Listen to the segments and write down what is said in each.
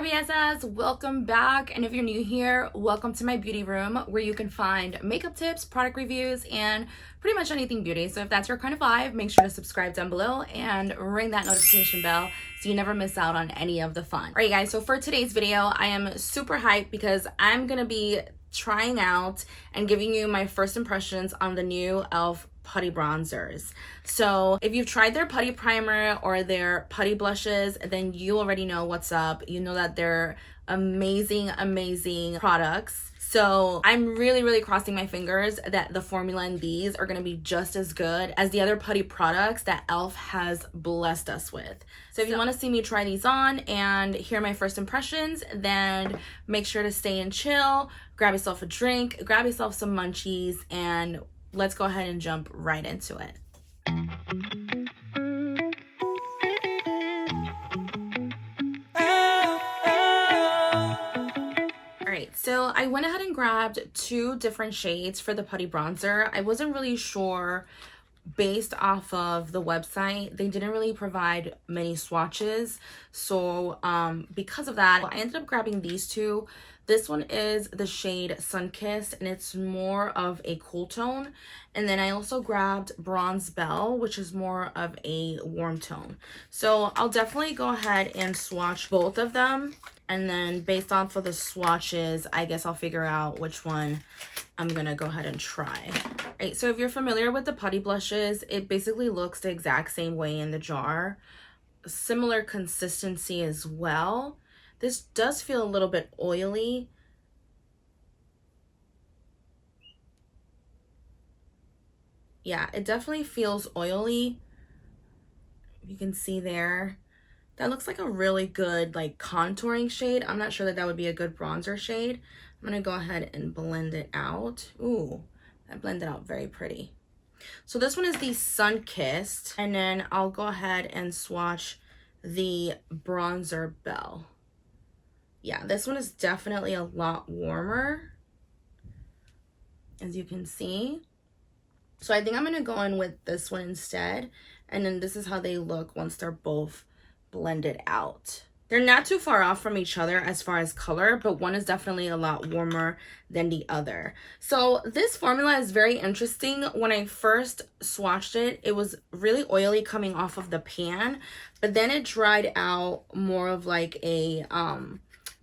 Hi BSS, welcome back, and if you're new here, welcome to my beauty room where you can find makeup tips, product reviews, and pretty much anything beauty. So if that's your kind of vibe, make sure to subscribe down below and ring that notification bell so you never miss out on any of the fun. All right guys, so for today's video, I am super hyped because I'm gonna be trying out and giving you my first impressions on the new e.l.f. putty bronzers. So if you've tried their putty primer or their putty blushes, then you already know what's up. You know that they're amazing products. So I'm really crossing my fingers that the formula in these are gonna be just as good as the other putty products that e.l.f. has blessed us with. So if you wanna see me try these on and hear my first impressions, then make sure to stay and chill, grab yourself a drink, grab yourself some munchies, and let's go ahead and jump right into it. Alright, so I went ahead and grabbed two different shades for the putty bronzer. I wasn't really sure based off of the website. They didn't really provide many swatches. So because of that, I ended up grabbing these two. This one is the shade Sunkissed, and it's more of a cool tone. And then I also grabbed Bronze Belle, which is more of a warm tone. So I'll definitely go ahead and swatch both of them. And then based off of the swatches, I guess I'll figure out which one I'm gonna go ahead and try. All right, so if you're familiar with the putty blushes, it basically looks the exact same way in the jar. Similar consistency as well. This does feel a little bit oily. Yeah, it definitely feels oily. You can see there. That looks like a really good like contouring shade. I'm not sure that that would be a good bronzer shade. I'm gonna go ahead and blend it out. Ooh, that blended out very pretty. So this one is the Sunkissed, and then I'll go ahead and swatch the Bronzer Belle. Yeah, this one is definitely a lot warmer, as you can see. So I think I'm gonna go in with this one instead, and then this is how they look once they're both blended out. They're not too far off from each other as far as color, but one is definitely a lot warmer than the other. So this formula is very interesting. When I first swatched it, it was really oily coming off of the pan, but then it dried out more of like a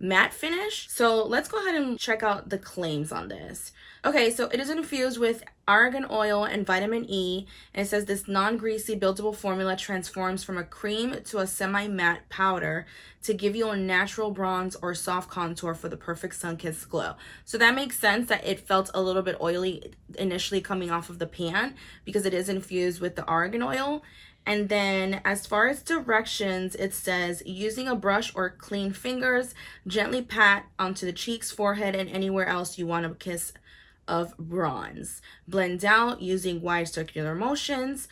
matte finish. So let's go ahead and check out the claims on this. Okay, so it is infused with argan oil and vitamin E, and it says this non-greasy buildable formula transforms from a cream to a semi-matte powder to give you a natural bronze or soft contour for the perfect sun-kissed glow. So that makes sense that it felt a little bit oily initially coming off of the pan because it is infused with the argan oil. And then as far as directions, it says using a brush or clean fingers, gently pat onto the cheeks, forehead, and anywhere else you want a kiss of bronze. Blend out using wide circular motions.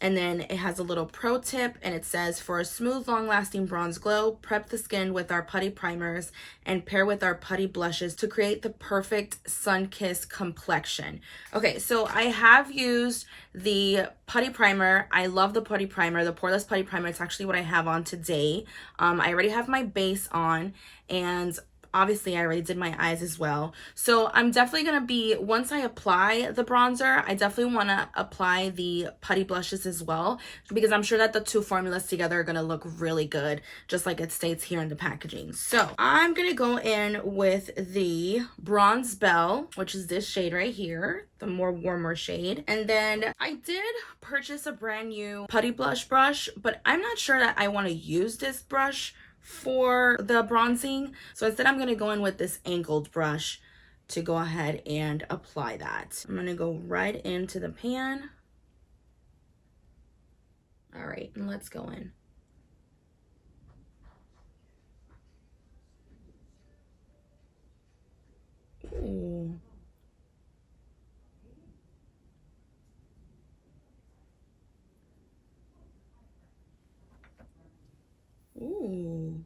And then it has a little pro tip, and it says, for a smooth, long-lasting bronze glow, prep the skin with our putty primers and pair with our putty blushes to create the perfect sun-kissed complexion. Okay, so I have used the putty primer. I love the putty primer, the poreless putty primer. It's actually what I have on today. I already have my base on, and obviously I already did my eyes as well. So I'm definitely gonna be, once I apply the bronzer, I definitely wanna apply the putty blushes as well, because I'm sure that the two formulas together are gonna look really good, just like it states here in the packaging. So I'm gonna go in with the Bronze Belle, which is this shade right here, the more warmer shade. And then I did purchase a brand new putty blush brush, but I'm not sure that I wanna use this brush for the bronzing. So instead I'm going to go in with this angled brush to go ahead and apply that. I'm going to go right into the pan. All right, and let's go in. Ooh. Ooh.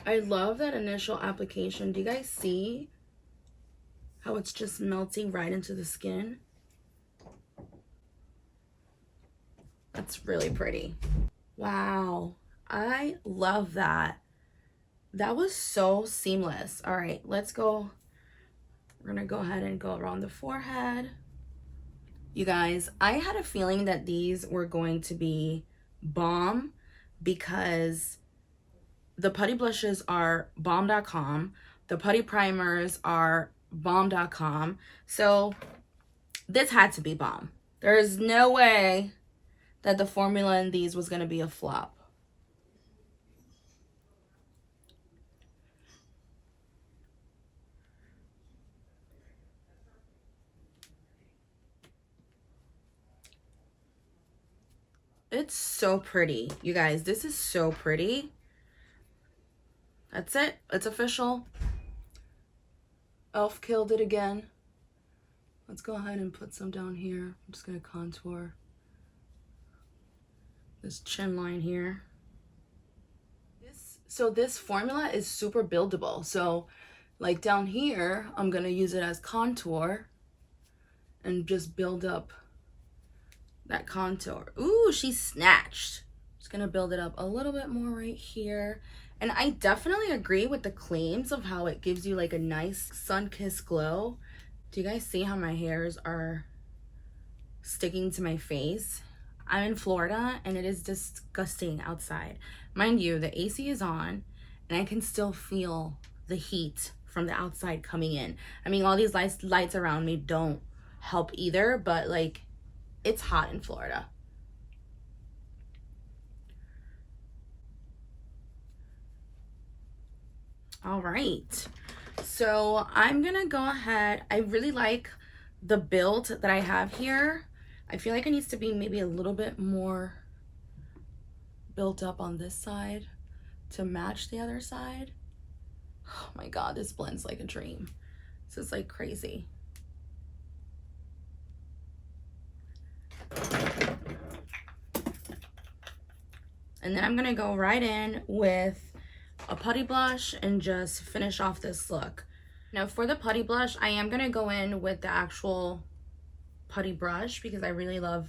I love that initial application. Do you guys see how it's just melting right into the skin. That's really pretty. Wow, I love that. That was so seamless. All right, let's go. We're gonna go ahead and go around the forehead. You guys, I had a feeling that these were going to be bomb because the putty blushes are bomb.com. The putty primers are bomb.com. So this had to be bomb. There's no way that the formula in these was going to be a flop. It's so pretty. You guys, this is so pretty. That's it. It's official. Elf killed it again. Let's go ahead and put some down here. I'm just going to contour this chin line here. So this formula is super buildable. So like down here, I'm going to use it as contour and just build up that contour. Ooh, she snatched. Just gonna build it up a little bit more right here. And I definitely agree with the claims of how it gives you like a nice sun-kissed glow. Do you guys see how my hairs are sticking to my face? I'm in Florida and it is disgusting outside. Mind you, the AC is on and I can still feel the heat from the outside coming in. I mean, all these lights around me don't help either, but like, it's hot in Florida. All right, so I'm gonna go ahead. I really like the build that I have here. I feel like it needs to be maybe a little bit more built up on this side to match the other side. Oh my God, this blends like a dream. This is like crazy. And then I'm gonna go right in with a putty blush and just finish off this look. Now for the putty blush, I am gonna go in with the actual putty brush because I really love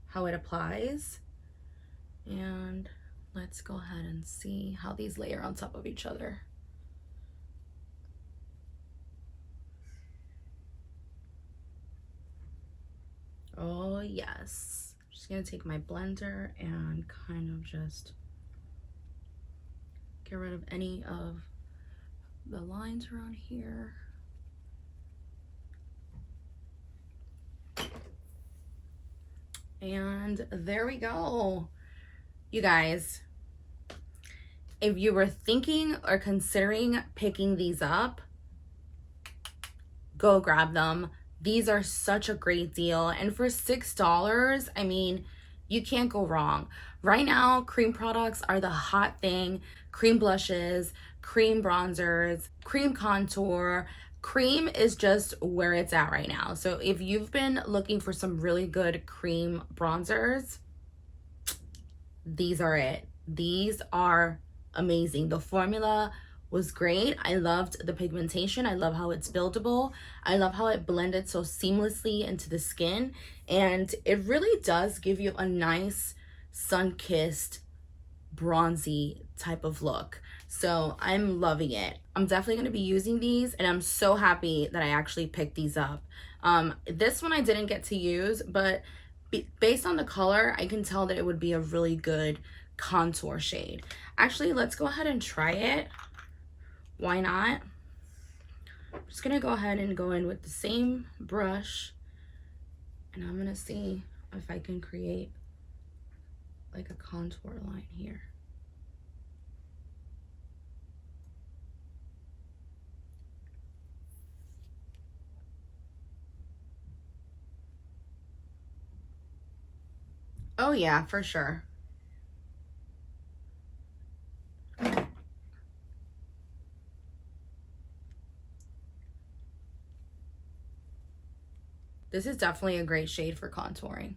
how it applies. And let's go ahead and see how these layer on top of each other. Oh yes. Just gonna take my blender and kind of just get rid of any of the lines around here. And there we go. You guys, if you were thinking or considering picking these up, go grab them. These are such a great deal. And for $6, I mean, you can't go wrong. Right now, cream products are the hot thing. Cream blushes, cream bronzers, cream contour. Cream is just where it's at right now. So if you've been looking for some really good cream bronzers, these are it. These are amazing. The formula was great. I loved the pigmentation. I love how it's buildable. I love how it blended so seamlessly into the skin. And it really does give you a nice sun-kissed, bronzy type of look. So I'm loving it. I'm definitely going to be using these and I'm so happy that I actually picked these up. This one I didn't get to use, but based on the color, I can tell that it would be a really good contour shade. Actually, let's go ahead and try it. Why not? I'm just gonna go ahead and go in with the same brush and I'm gonna see if I can create like a contour line here. Oh yeah, for sure. This is definitely a great shade for contouring.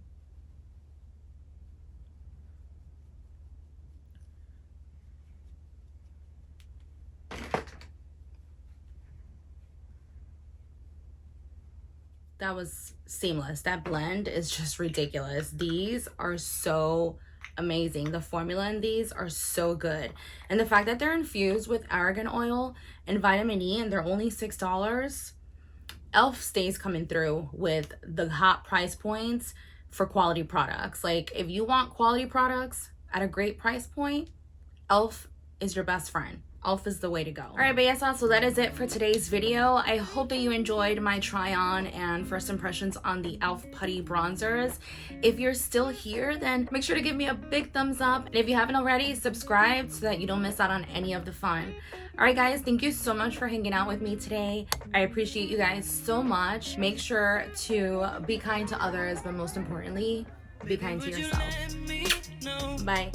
That was seamless. That blend is just ridiculous. These are so amazing. The formula in these are so good. And the fact that they're infused with argan oil and vitamin E and they're only $6, Elf stays coming through with the hot price points for quality products. Like, if you want quality products at a great price point, Elf is your best friend. Elf is the way to go. All right, but yes, so that is it for today's video. I hope that you enjoyed my try on and first impressions on the Elf Putty bronzers. If you're still here, then make sure to give me a big thumbs up. And if you haven't already, subscribe so that you don't miss out on any of the fun. All right, guys, thank you so much for hanging out with me today. I appreciate you guys so much. Make sure to be kind to others, but most importantly, be kind to yourself. Bye.